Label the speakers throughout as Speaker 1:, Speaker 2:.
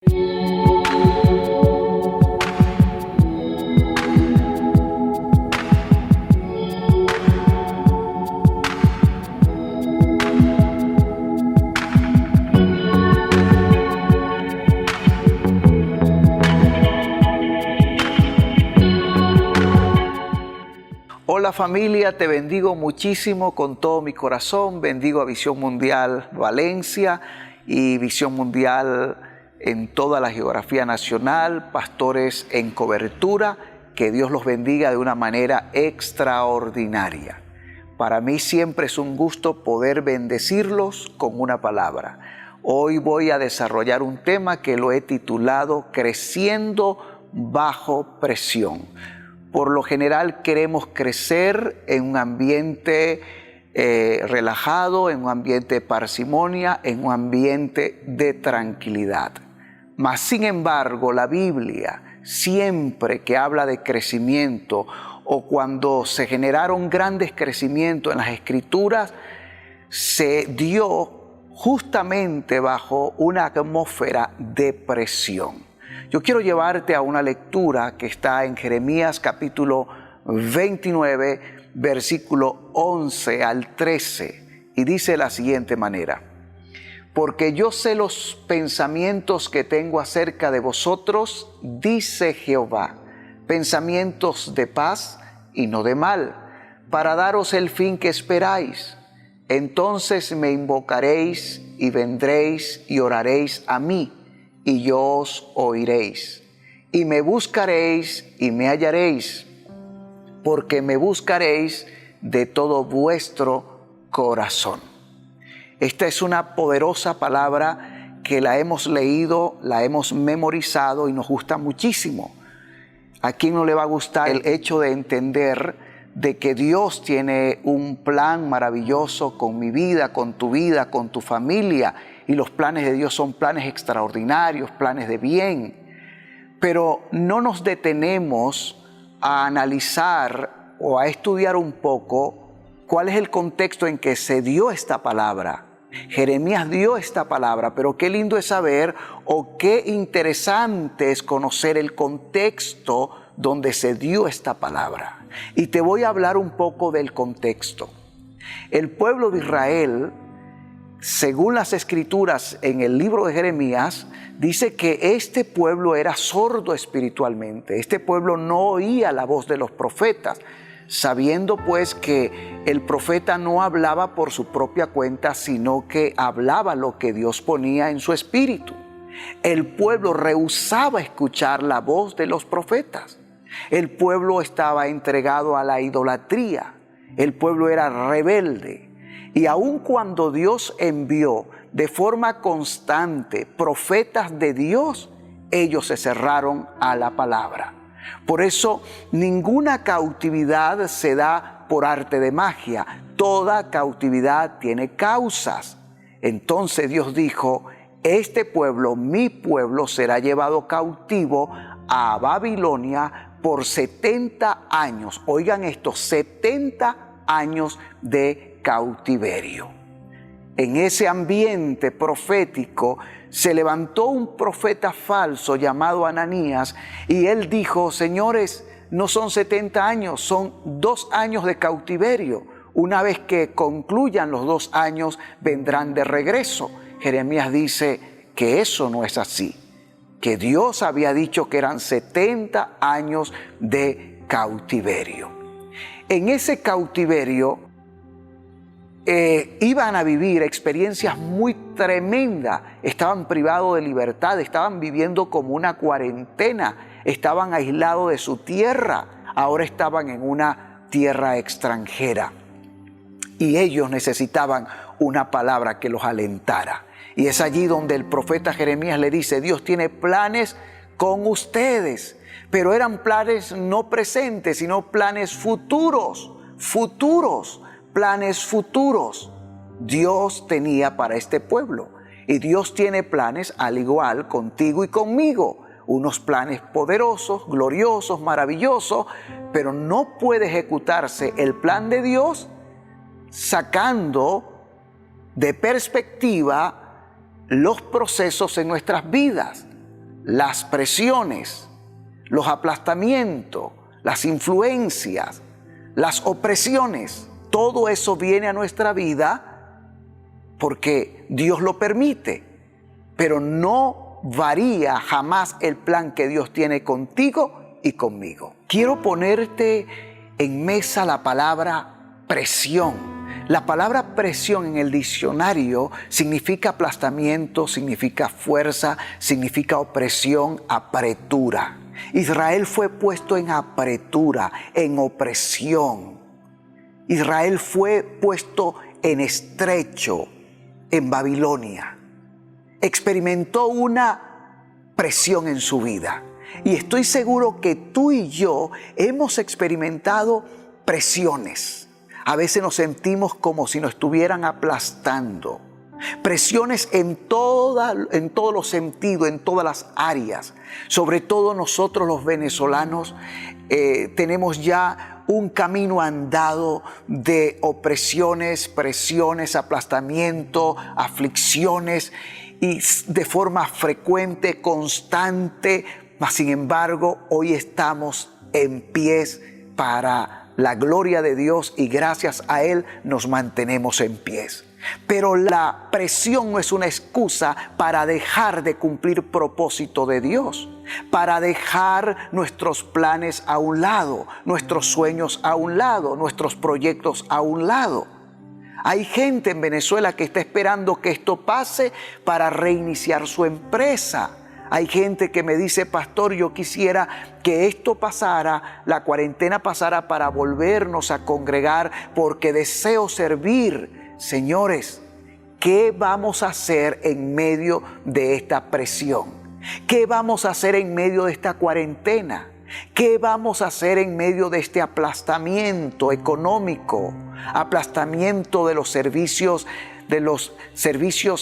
Speaker 1: Hola familia, te bendigo muchísimo con todo mi corazón. Bendigo a Visión Mundial Valencia y Visión Mundial en toda la geografía nacional, pastores en cobertura. Que Dios los bendiga de una manera extraordinaria. Para mí siempre es un gusto poder bendecirlos con una palabra. Hoy voy a desarrollar un tema que lo he titulado Creciendo bajo presión. Por lo general queremos crecer en un ambiente relajado, en un ambiente de parsimonia, en un ambiente de tranquilidad. Mas, sin embargo, la Biblia, siempre que habla de crecimiento o cuando se generaron grandes crecimientos en las Escrituras, se dio justamente bajo una atmósfera de presión. Yo quiero llevarte a una lectura que está en Jeremías capítulo 29, versículo 11 al 13, y dice de la siguiente manera: porque yo sé los pensamientos que tengo acerca de vosotros, dice Jehová, pensamientos de paz y no de mal, para daros el fin que esperáis. Entonces me invocaréis y vendréis y oraréis a mí, y yo os oiréis, y me buscaréis y me hallaréis, porque me buscaréis de todo vuestro corazón. Esta es una poderosa palabra que la hemos leído, la hemos memorizado y nos gusta muchísimo. ¿A quién no le va a gustar el hecho de entender de que Dios tiene un plan maravilloso con mi vida, con tu familia? Y los planes de Dios son planes extraordinarios, planes de bien. Pero no nos detenemos a analizar o a estudiar un poco cuál es el contexto en que se dio esta palabra. Jeremías dio esta palabra, pero qué lindo es saber o qué interesante es conocer el contexto donde se dio esta palabra. Y te voy a hablar un poco del contexto. El pueblo de Israel, según las Escrituras en el libro de Jeremías, dice que este pueblo era sordo espiritualmente. Este pueblo no oía la voz de los profetas, sabiendo pues que el profeta no hablaba por su propia cuenta, sino que hablaba lo que Dios ponía en su espíritu. El pueblo rehusaba escuchar la voz de los profetas. El pueblo estaba entregado a la idolatría. El pueblo era rebelde. Y aun cuando Dios envió de forma constante profetas de Dios, ellos se cerraron a la palabra. Por eso ninguna cautividad se da por arte de magia. Toda cautividad tiene causas. Entonces Dios dijo: este pueblo, mi pueblo, será llevado cautivo a Babilonia por 70 años. Oigan esto, 70 años de cautiverio. En ese ambiente profético se levantó un profeta falso llamado Ananías y él dijo: señores, no son 70 años, son 2 años de cautiverio. Una vez que concluyan los 2 años vendrán de regreso. Jeremías dice que eso no es así, que Dios había dicho que eran 70 años de cautiverio. En ese cautiverio iban a vivir experiencias muy tremendas. Estaban privados de libertad, estaban viviendo como una cuarentena, estaban aislados de su tierra, ahora estaban en una tierra extranjera. Y ellos necesitaban una palabra que los alentara. Y es allí donde el profeta Jeremías le dice: Dios tiene planes con ustedes, pero eran planes no presentes, sino planes futuros, planes futuros. Dios tenía para este pueblo, y Dios tiene planes al igual contigo y conmigo, unos planes poderosos, gloriosos, maravillosos, pero no puede ejecutarse el plan de Dios sacando de perspectiva los procesos en nuestras vidas. las presiones, los aplastamientos, las influencias, las opresiones, todo eso viene a nuestra vida porque Dios lo permite, pero no varía jamás el plan que Dios tiene contigo y conmigo. Quiero ponerte en mesa la palabra presión. La palabra presión en el diccionario significa aplastamiento, significa fuerza, significa opresión, apretura. Israel fue puesto en apretura, en opresión. Israel fue puesto en estrecho en Babilonia. Experimentó una presión en su vida. Y estoy seguro que tú y yo hemos experimentado presiones. A veces nos sentimos como si nos estuvieran aplastando. Presiones en todos los sentidos, en todas las áreas. Sobre todo nosotros los venezolanos tenemos ya un camino andado de opresiones, presiones, aplastamiento, aflicciones y de forma frecuente, constante. Mas sin embargo, hoy estamos en pies para la gloria de Dios y gracias a Él nos mantenemos en pies. Pero la presión no es una excusa para dejar de cumplir propósito de Dios, para dejar nuestros planes a un lado, nuestros sueños a un lado, nuestros proyectos a un lado. Hay gente en Venezuela que está esperando que esto pase para reiniciar su empresa. Hay gente que me dice, pastor, yo quisiera que esto pasara, la cuarentena pasara para volvernos a congregar porque deseo servir. Señores, ¿qué vamos a hacer en medio de esta presión? ¿Qué vamos a hacer en medio de esta cuarentena? ¿Qué vamos a hacer en medio de este aplastamiento económico? Aplastamiento de los servicios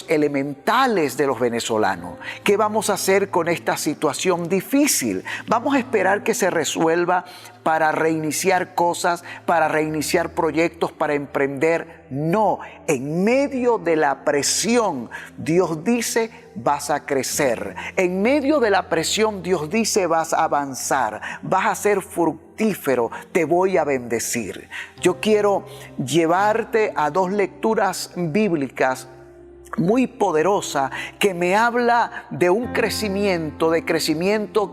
Speaker 1: elementales de los venezolanos. ¿Qué vamos a hacer con esta situación difícil? ¿Vamos a esperar que se resuelva para reiniciar cosas, para reiniciar proyectos, para emprender? No, en medio de la presión, Dios dice, vas a crecer. En medio de la presión, Dios dice, vas a avanzar, vas a ser fructífero, te voy a bendecir. Yo quiero llevarte a dos lecturas bíblicas muy poderosa que me habla de un crecimiento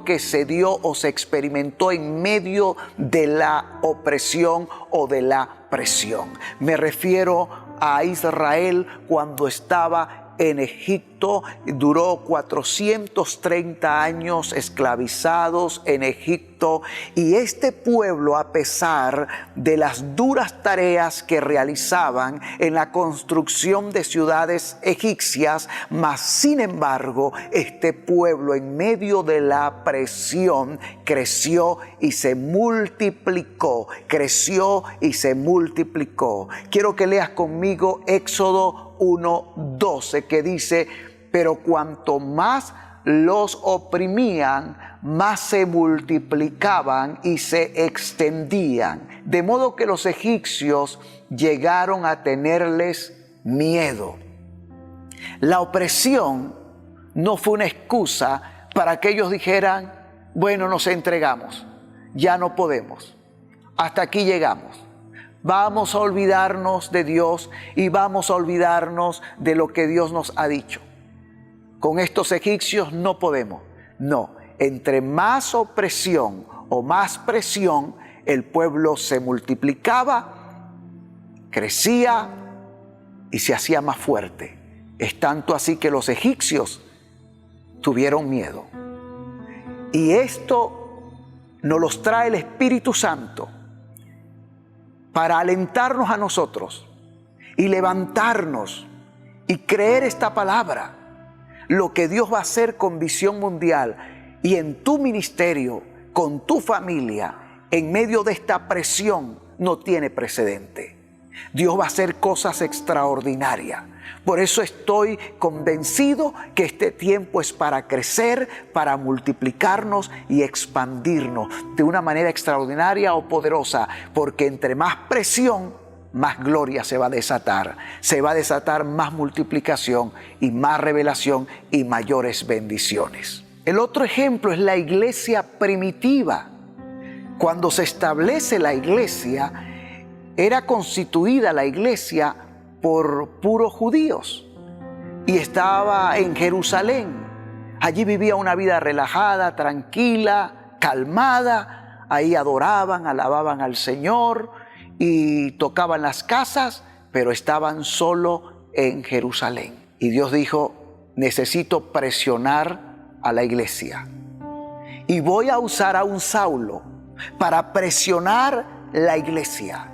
Speaker 1: que se dio o se experimentó en medio de la opresión o de la presión. Me refiero a Israel cuando estaba en Egipto, duró 430 años esclavizados en Egipto y este pueblo, a pesar de las duras tareas que realizaban en la construcción de ciudades egipcias, mas sin embargo este pueblo en medio de la presión creció y se multiplicó, creció y se multiplicó. Quiero que leas conmigo Éxodo 1:12 que dice, pero cuanto más los oprimían, más se multiplicaban y se extendían, de modo que los egipcios llegaron a tenerles miedo. La opresión no fue una excusa para que ellos dijeran, bueno, nos entregamos, ya no podemos, hasta aquí llegamos. Vamos a olvidarnos de Dios y vamos a olvidarnos de lo que Dios nos ha dicho. Con estos egipcios no podemos. No, entre más opresión o más presión, el pueblo se multiplicaba, crecía y se hacía más fuerte. Es tanto así que los egipcios tuvieron miedo. Y esto nos los trae el Espíritu Santo para alentarnos a nosotros y levantarnos y creer esta palabra, lo que Dios va a hacer con Visión Mundial y en tu ministerio, con tu familia, en medio de esta presión, no tiene precedente. Dios va a hacer cosas extraordinarias. Por eso estoy convencido que este tiempo es para crecer, para multiplicarnos y expandirnos de una manera extraordinaria o poderosa, porque entre más presión, más gloria se va a desatar. Se va a desatar más multiplicación y más revelación y mayores bendiciones. El otro ejemplo es la iglesia primitiva. Cuando se establece la iglesia, era constituida la iglesia por puros judíos y estaba en Jerusalén. Allí vivía una vida relajada, tranquila, calmada. Ahí adoraban, alababan al Señor y tocaban las casas, pero estaban solo en Jerusalén. Y Dios dijo: necesito presionar a la iglesia. Y voy a usar a un Saulo para presionar la iglesia.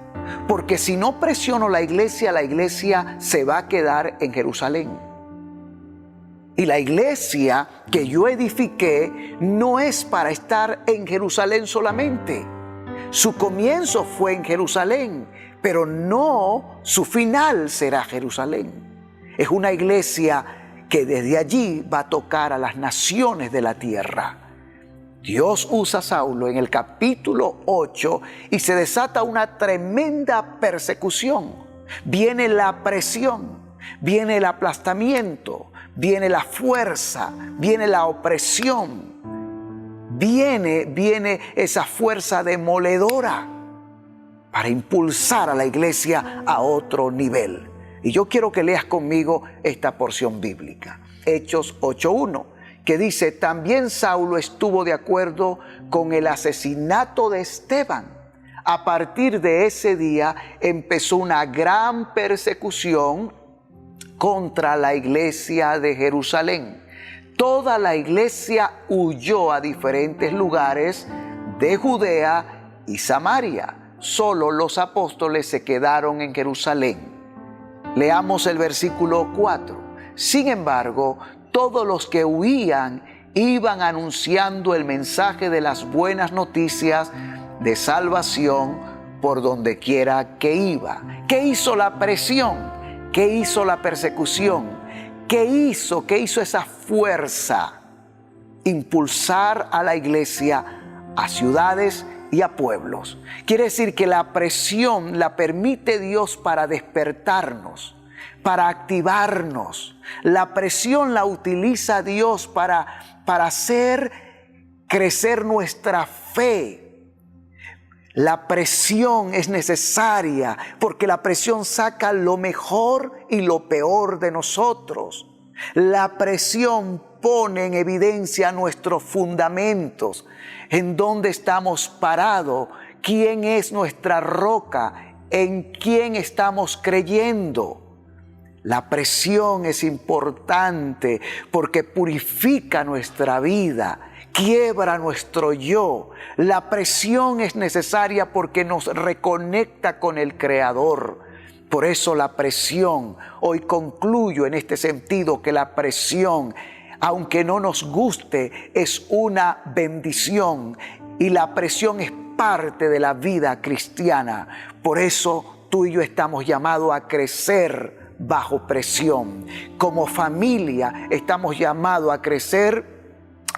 Speaker 1: Porque si no presiono la iglesia se va a quedar en Jerusalén. Y la iglesia que yo edifiqué no es para estar en Jerusalén solamente. Su comienzo fue en Jerusalén, pero no su final será Jerusalén. Es una iglesia que desde allí va a tocar a las naciones de la tierra. Dios usa a Saulo en el capítulo 8 y se desata una tremenda persecución. Viene la presión, viene el aplastamiento, viene la fuerza, viene la opresión, viene esa fuerza demoledora para impulsar a la iglesia a otro nivel. Y yo quiero que leas conmigo esta porción bíblica, Hechos 8:1, que dice: también Saulo estuvo de acuerdo con el asesinato de Esteban. A partir de ese día empezó una gran persecución contra la iglesia de Jerusalén. Toda la iglesia huyó a diferentes lugares de Judea y Samaria. Solo los apóstoles se quedaron en Jerusalén. Leamos el versículo 4. Sin embargo, todos los que huían iban anunciando el mensaje de las buenas noticias de salvación por donde quiera que iba. ¿Qué hizo la presión? ¿Qué hizo la persecución? ¿Qué hizo esa fuerza? Impulsar a la iglesia a ciudades y a pueblos. Quiere decir que la presión la permite Dios para despertarnos, para activarnos. La presión la utiliza Dios para hacer crecer nuestra fe. La presión es necesaria porque la presión saca lo mejor y lo peor de nosotros. La presión pone en evidencia nuestros fundamentos, en dónde estamos parados, quién es nuestra roca, en quién estamos creyendo. La presión es importante porque purifica nuestra vida, quiebra nuestro yo. La presión es necesaria porque nos reconecta con el Creador. Por eso la presión, hoy concluyo en este sentido que la presión, aunque no nos guste, es una bendición y la presión es parte de la vida cristiana. Por eso tú y yo estamos llamados a crecer bajo presión. Como familia estamos llamados a crecer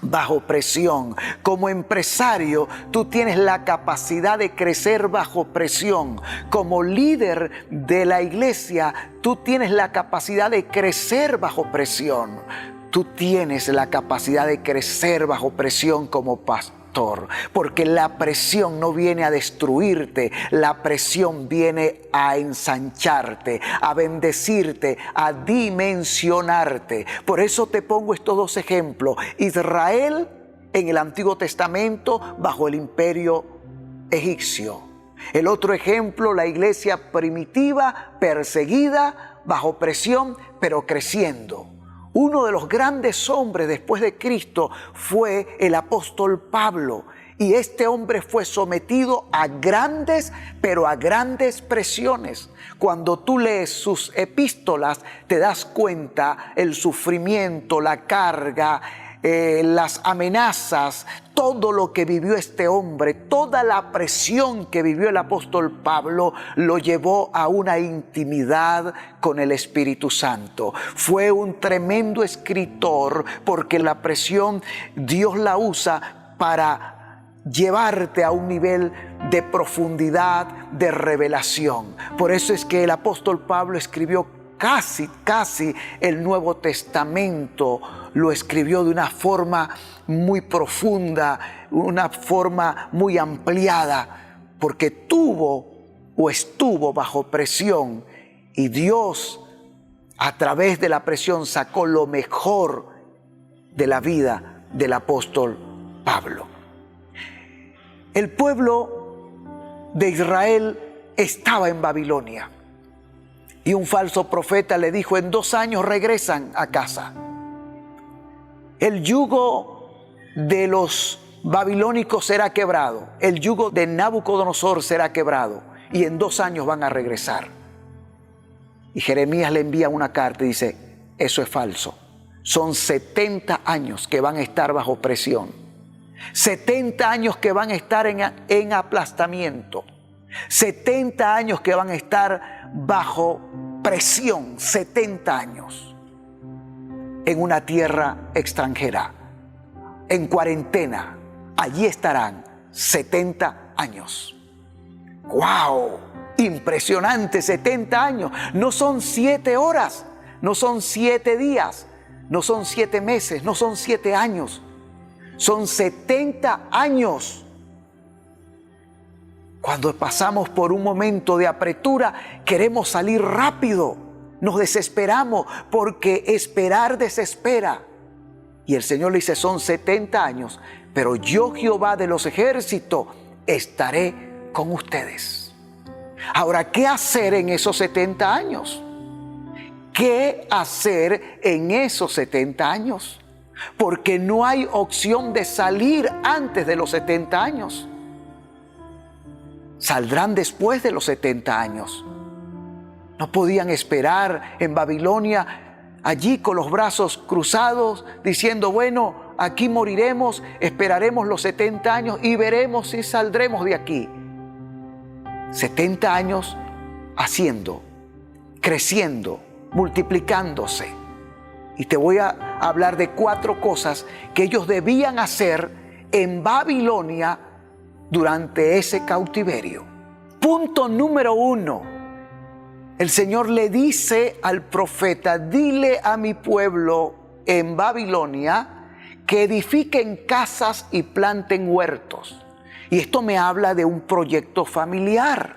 Speaker 1: bajo presión. Como empresario, tú tienes la capacidad de crecer bajo presión. Como líder de la iglesia, tú tienes la capacidad de crecer bajo presión. Tú tienes la capacidad de crecer bajo presión como pastor, porque la presión no viene a destruirte, la presión viene a ensancharte, a bendecirte, a dimensionarte. Por eso te pongo estos dos ejemplos. Israel en el Antiguo Testamento bajo el imperio egipcio. El otro ejemplo, la iglesia primitiva, perseguida, bajo presión, pero creciendo. Uno de los grandes hombres después de Cristo fue el apóstol Pablo. Y este hombre fue sometido a grandes, pero a grandes presiones. Cuando tú lees sus epístolas, te das cuenta el sufrimiento, la carga, las amenazas, todo lo que vivió este hombre, toda la presión que vivió el apóstol Pablo lo llevó a una intimidad con el Espíritu Santo. Fue un tremendo escritor porque la presión Dios la usa para llevarte a un nivel de profundidad, de revelación. Por eso es que el apóstol Pablo escribió casi el Nuevo Testamento, lo escribió de una forma muy profunda, una forma muy ampliada, porque tuvo o estuvo bajo presión y Dios a través de la presión sacó lo mejor de la vida del apóstol Pablo. El pueblo de Israel estaba en Babilonia y un falso profeta le dijo: en 2 años regresan a casa. El yugo de los babilónicos será quebrado, el yugo de Nabucodonosor será quebrado y en 2 años van a regresar. Y Jeremías le envía una carta y dice: eso es falso. Son 70 años que van a estar bajo presión. 70 años que van a estar en aplastamiento. 70 años que van a estar bajo presión. 70 años en una tierra extranjera, en cuarentena. Allí estarán 70 años. ¡Wow! Impresionante, 70 años. No son 7 horas, no son 7 días, no son 7 meses, no son 7 años. Son 70 años. Cuando pasamos por un momento de apretura, queremos salir rápido. Nos desesperamos porque esperar desespera. Y el Señor le dice: son 70 años, pero yo, Jehová de los ejércitos, estaré con ustedes. Ahora, ¿qué hacer en esos 70 años? ¿Qué hacer en esos 70 años? Porque no hay opción de salir antes de los 70 años. Saldrán después de los 70 años. No podían esperar en Babilonia, allí con los brazos cruzados, diciendo: bueno, aquí moriremos, esperaremos los 70 años y veremos si saldremos de aquí. 70 años haciendo, creciendo, multiplicándose. Y te voy a hablar de 4 cosas que ellos debían hacer en Babilonia durante ese cautiverio. Punto número 1. El Señor le dice al profeta: dile a mi pueblo en Babilonia que edifiquen casas y planten huertos. Y esto me habla de un proyecto familiar,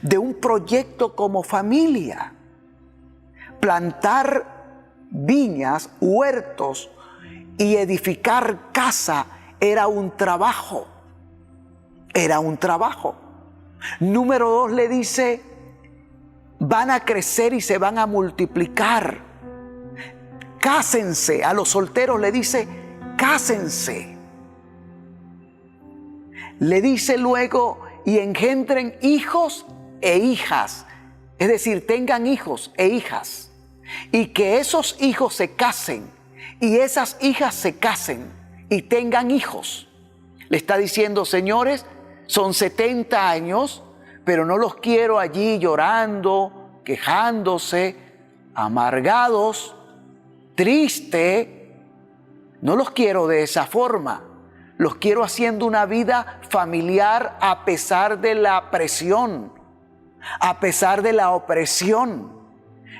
Speaker 1: de un proyecto como familia. Plantar viñas, huertos y edificar casa era un trabajo. Era un trabajo. Número 2 le dice: van a crecer y se van a multiplicar. Cásense. A los solteros le dice: cásense. Le dice luego: y engendren hijos e hijas. Es decir, tengan hijos e hijas. Y que esos hijos se casen y esas hijas se casen y tengan hijos. Le está diciendo: señores, son 70 años, pero no los quiero allí llorando, quejándose, amargados, triste. No los quiero de esa forma. Los quiero haciendo una vida familiar a pesar de la presión, a pesar de la opresión.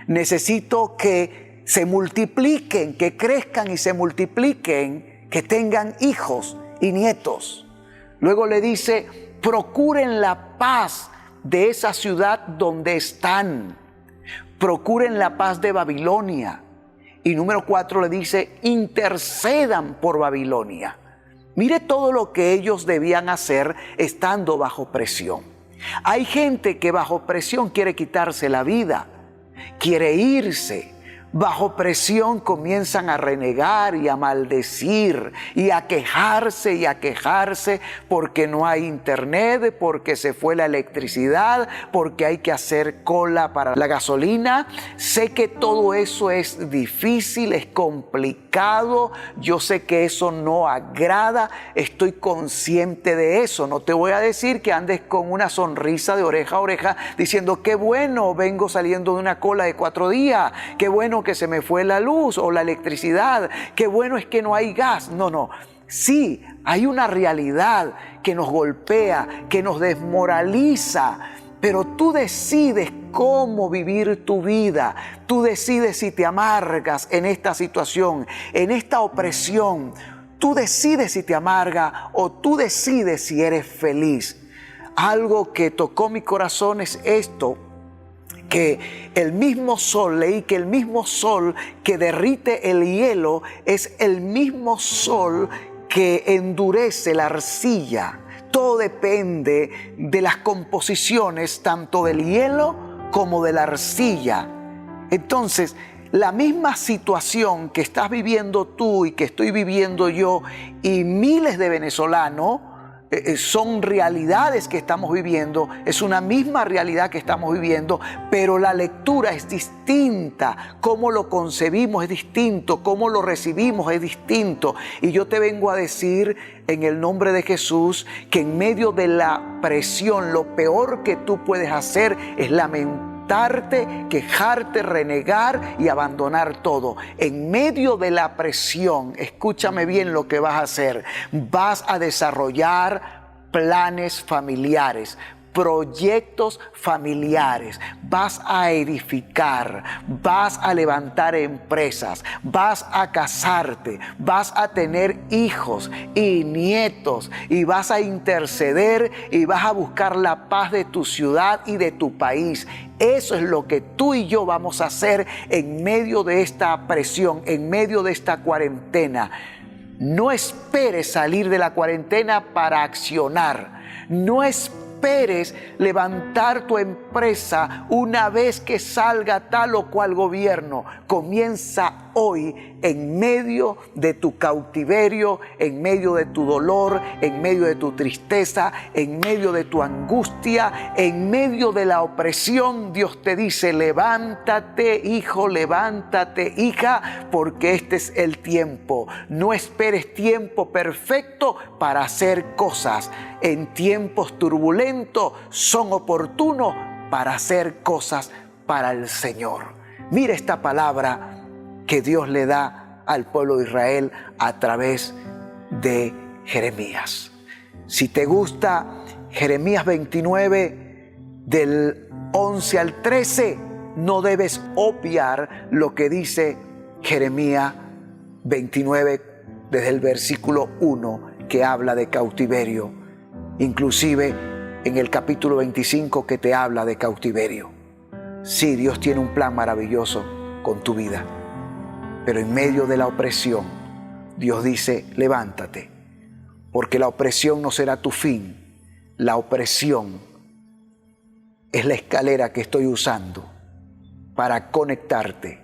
Speaker 1: Necesito que se multipliquen, que crezcan y se multipliquen, que tengan hijos y nietos. Luego le dice: procuren la paz de esa ciudad donde están. Procuren la paz de Babilonia. Y número 4 le dice: intercedan por Babilonia. Mire todo lo que ellos debían hacer estando bajo presión. Hay gente que bajo presión quiere quitarse la vida, quiere irse. Bajo presión comienzan a renegar y a maldecir y a quejarse porque no hay internet, porque se fue la electricidad, porque hay que hacer cola para la gasolina. Sé que todo eso es difícil, es complicado. Yo sé que eso no agrada. Estoy consciente de eso. No te voy a decir que andes con una sonrisa de oreja a oreja diciendo: qué bueno, vengo saliendo de una cola de 4 días. Qué bueno que se me fue la luz o la electricidad, qué bueno es que no hay gas. No, sí, hay una realidad que nos golpea, que nos desmoraliza, pero tú decides cómo vivir tu vida. Tú decides si te amargas en esta situación, en esta opresión. Tú decides si te amarga o tú decides si eres feliz. Algo que tocó mi corazón es esto, que el mismo sol, leí que el mismo sol que derrite el hielo es el mismo sol que endurece la arcilla. Todo depende de las composiciones tanto del hielo como de la arcilla. Entonces, la misma situación que estás viviendo tú y que estoy viviendo yo y miles de venezolanos, son realidades que estamos viviendo, es una misma realidad que estamos viviendo, pero la lectura es distinta, cómo lo concebimos es distinto, cómo lo recibimos es distinto. Y yo te vengo a decir en el nombre de Jesús que en medio de la presión, lo peor que tú puedes hacer es lamentarte, quejarte, renegar y abandonar todo. En medio de la presión, escúchame bien lo que vas a hacer. Vas a desarrollar planes familiares, proyectos familiares, vas a edificar, vas a levantar empresas, vas a casarte, vas a tener hijos y nietos y vas a interceder y vas a buscar la paz de tu ciudad y de tu país. Eso es lo que tú y yo vamos a hacer en medio de esta presión, en medio de esta cuarentena. No esperes salir de la cuarentena para accionar. No esperes levantar tu empresa una vez que salga tal o cual gobierno. Comienza hoy en medio de tu cautiverio, en medio de tu dolor, en medio de tu tristeza, en medio de tu angustia, en medio de la opresión. Dios te dice: levántate, hijo, levántate, hija, porque este es el tiempo. No esperes tiempo perfecto para hacer cosas. En tiempos turbulentos son oportunos para hacer cosas para el Señor. Mira esta palabra que Dios le da al pueblo de Israel a través de Jeremías. Si te gusta Jeremías 29 del 11 al 13, no debes obviar lo que dice Jeremías 29 desde el versículo 1, que habla de cautiverio, inclusive en el capítulo 25 que te habla de cautiverio. Sí, Dios tiene un plan maravilloso con tu vida, pero en medio de la opresión, Dios dice: levántate, porque la opresión no será tu fin. La opresión es la escalera que estoy usando para conectarte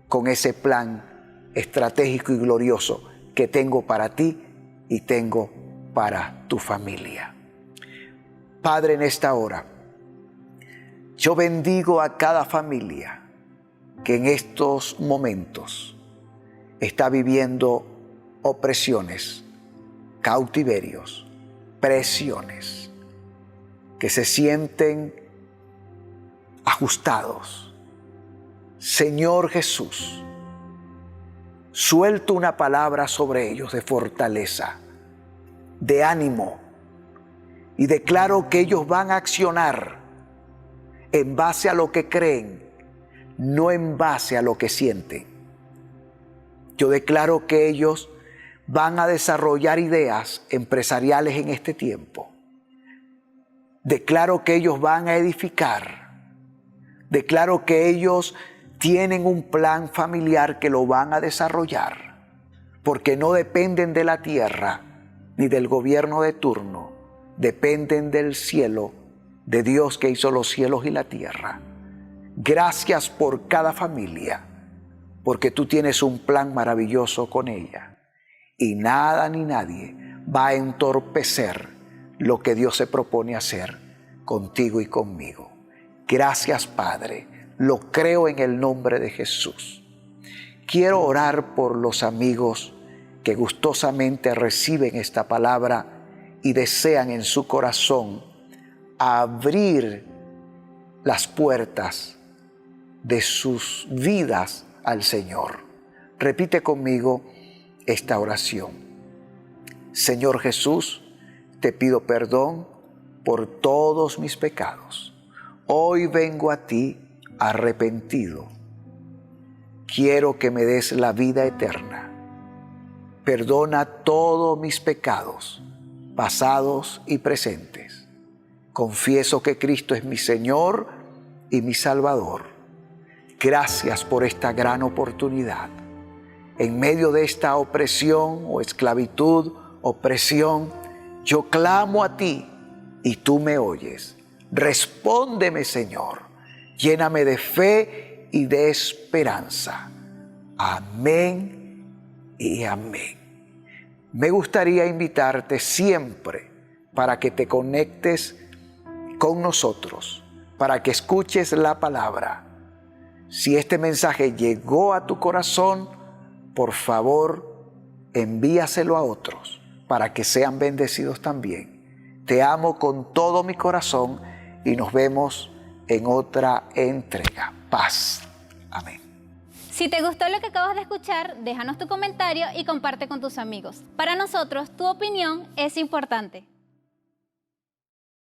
Speaker 1: con ese plan estratégico y glorioso que tengo para ti y tengo para tu familia. Padre, en esta hora, yo bendigo a cada familia que en estos momentos está viviendo opresiones, cautiverios, presiones, que se sienten ajustados. Señor Jesús, suelto una palabra sobre ellos de fortaleza, de ánimo, y declaro que ellos van a accionar en base a lo que creen, no en base a lo que sienten. Yo declaro que ellos van a desarrollar ideas empresariales en este tiempo. Declaro que ellos van a edificar. Declaro que ellos tienen un plan familiar que lo van a desarrollar, porque no dependen de la tierra ni del gobierno de turno, dependen del cielo, de Dios que hizo los cielos y la tierra. Gracias por cada familia, porque tú tienes un plan maravilloso con ella, y nada ni nadie va a entorpecer lo que Dios se propone hacer contigo y conmigo. Gracias, Padre, lo creo en el nombre de Jesús. Quiero orar por los amigos que gustosamente reciben esta palabra y desean en su corazón abrir las puertas de sus vidas al Señor. Repite conmigo esta oración. Señor Jesús, te pido perdón por todos mis pecados. hoy vengo a ti arrepentido. Quiero que me des la vida eterna. Perdona todos mis pecados, pasados y presentes. Confieso que Cristo es mi Señor y mi Salvador. Gracias por esta gran oportunidad. En medio de esta opresión o esclavitud, opresión, yo clamo a ti y tú me oyes. Respóndeme, Señor. Lléname de fe y de esperanza. Amén y amén. Me gustaría invitarte siempre para que te conectes con nosotros, para que escuches la palabra. Si este mensaje llegó a tu corazón, por favor, envíaselo a otros para que sean bendecidos también. Te amo con todo mi corazón y nos vemos en otra entrega. Paz. Amén.
Speaker 2: Si te gustó lo que acabas de escuchar, déjanos tu comentario y comparte con tus amigos. Para nosotros, tu opinión es importante.